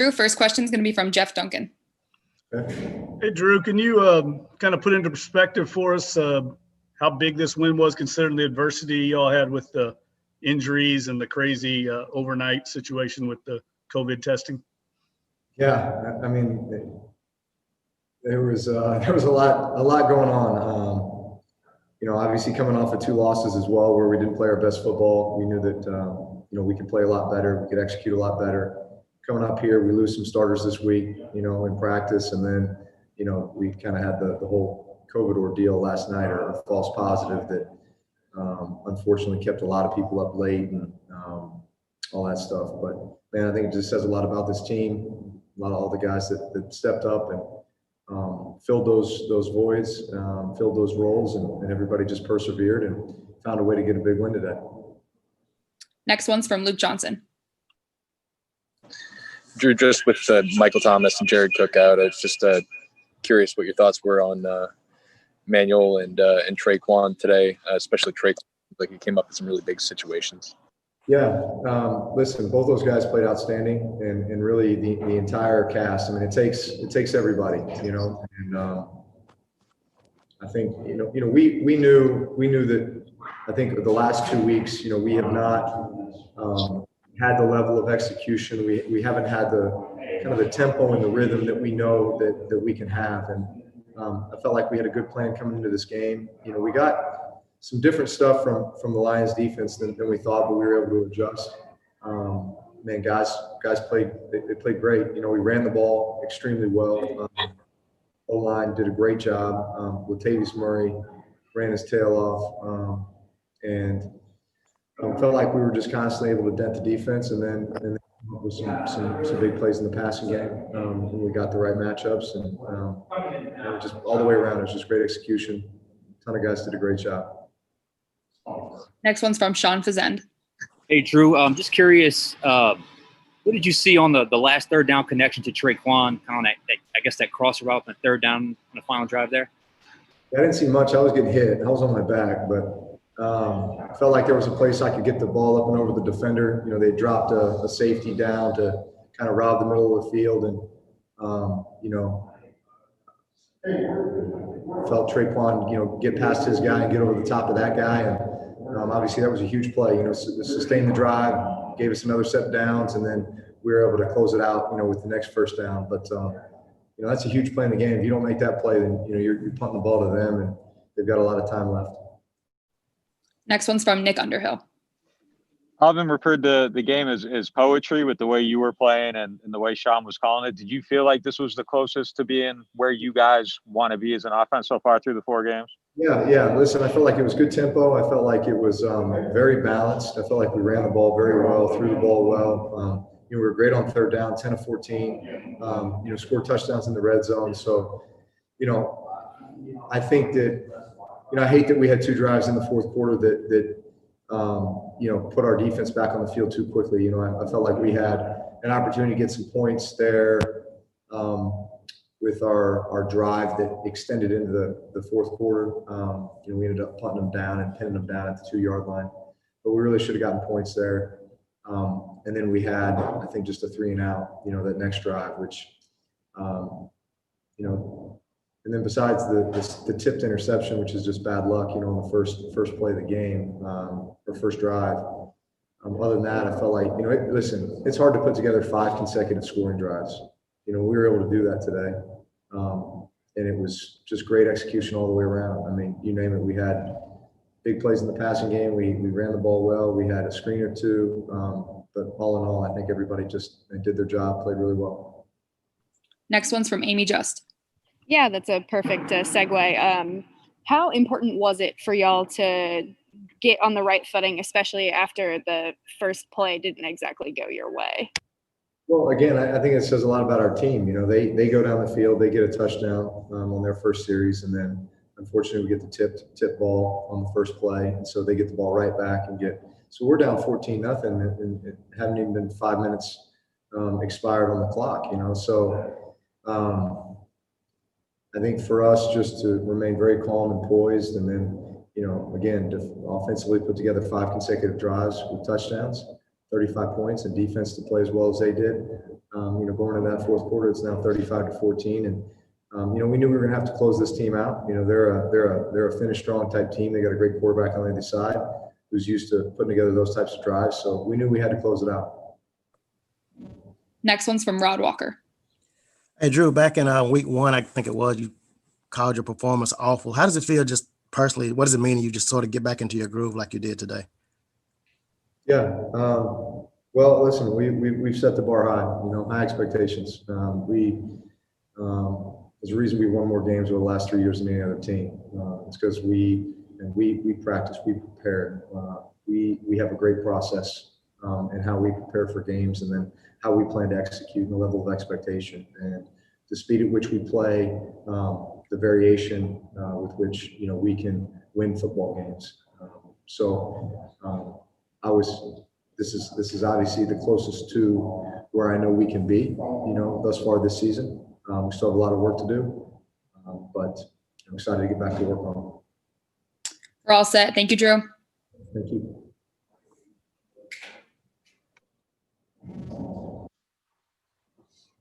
Drew, first question is going to be from Jeff Duncan. Hey, Drew, can you kind of put into perspective for us how big this win was considering the adversity you all had with the injuries and the crazy overnight situation with the COVID testing? Yeah, I mean, there was a lot going on. Obviously coming off of 2 losses as well, where we didn't play our best football. We knew that we could play a lot better, we could execute a lot better. Coming up here, we lose some starters this week, in practice, and then we kind of had the whole COVID ordeal last night, or a false positive that unfortunately kept a lot of people up late and all that stuff. But man, I think it just says a lot about this team, a lot of all the guys that stepped up and filled those voids, filled those roles, and everybody just persevered and found a way to get a big win today. Next one's from Luke Johnson. Drew, just with Michael Thomas and Jared Cook out, I was just curious what your thoughts were on Manuel and Traquan today, especially Traquan. Like he came up with some really big situations. Yeah, listen, both those guys played outstanding, and really the entire cast. I mean, it takes everybody, and I think we knew that. I think the last 2 weeks, we have not had the level of execution. We haven't had the kind of the tempo and the rhythm that we know that we can have, and I felt like we had a good plan coming into this game. We got some different stuff from the Lions defense than we thought, but we were able to adjust. Man, guys played great. We ran the ball extremely well. O-line did a great job. Latavius Murray ran his tail off, and felt like we were just constantly able to dent the defense, and then with some big plays in the passing game when we got the right matchups, and just all the way around, it was just great execution. A ton of guys did a great job. Next one's from Sean Fazend. Hey, Drew, I'm just curious, what did you see on the last third down connection to Traquan, kind of that crosser route on the third down on the final drive there? I didn't see much. I was getting hit. I was on my back, but I felt like there was a place I could get the ball up and over the defender. They dropped a safety down to kind of rob the middle of the field, and felt Traquan, get past his guy and get over the top of that guy, and obviously that was a huge play. Sustained the drive, gave us another set downs, and then we were able to close it out, with the next first down. But that's a huge play in the game. If you don't make that play, then you're punting the ball to them, and they've got a lot of time left. Next one's from Nick Underhill. I've been referred to the game as poetry with the way you were playing and the way Sean was calling it. Did you feel like this was the closest to being where you guys want to be as an offense so far through the 4 games? Yeah. Listen, I felt like it was good tempo. I felt like it was very balanced. I felt like we ran the ball very well, threw the ball well. We were great on third down, 10 of 14. Scored touchdowns in the red zone. So, I think that, I hate that we had 2 drives in the fourth quarter that put our defense back on the field too quickly. I felt like we had an opportunity to get some points there with our drive that extended into the fourth quarter. We ended up punting them down and pinning them down at the 2-yard line, but we really should have gotten points there. And then we had, I think, just a 3-and-out, that next drive, which, and then besides the tipped interception, which is just bad luck, on the first play of the game, or first drive. Other than that, I felt like, listen, it's hard to put together 5 consecutive scoring drives. We were able to do that today. And it was just great execution all the way around. I mean, you name it. We had big plays in the passing game. We ran the ball well. We had a screen or 2. But all in all, I think everybody just did their job, played really well. Next one's from Amy Just. Yeah, that's a perfect segue. How important was it for y'all to get on the right footing, especially after the first play didn't exactly go your way? Well, again, I think it says a lot about our team. They go down the field, they get a touchdown on their first series, and then unfortunately we get the tip ball on the first play, and so they get the ball right back and so we're down 14-0, and it hadn't even been 5 minutes expired on the clock. So I think for us just to remain very calm and poised, and then, again, offensively put together 5 consecutive drives with touchdowns, 35 points, and defense to play as well as they did. going into that fourth quarter, it's now 35-14, and we knew we were going to have to close this team out. They're a finish strong type team. They got a great quarterback on the other side who's used to putting together those types of drives. So we knew we had to close it out. Next one's from Rod Walker. Hey, Drew, back in week 1, I think it was, you called your performance awful. How does it feel just personally? What does it mean to you just sort of get back into your groove like you did today? Yeah. Well, listen, we've set the bar high, high expectations. There's a reason we won more games over the last 3 years than any other team. It's because we practice, we prepare. We have a great process in how we prepare for games, and then how we plan to execute and the level of expectation and the speed at which we play, the variation with which we can win football games. This is obviously the closest to where I know we can be, thus far this season. We still have a lot of work to do, but I'm excited to get back to work on it. We're all set. Thank you, Drew.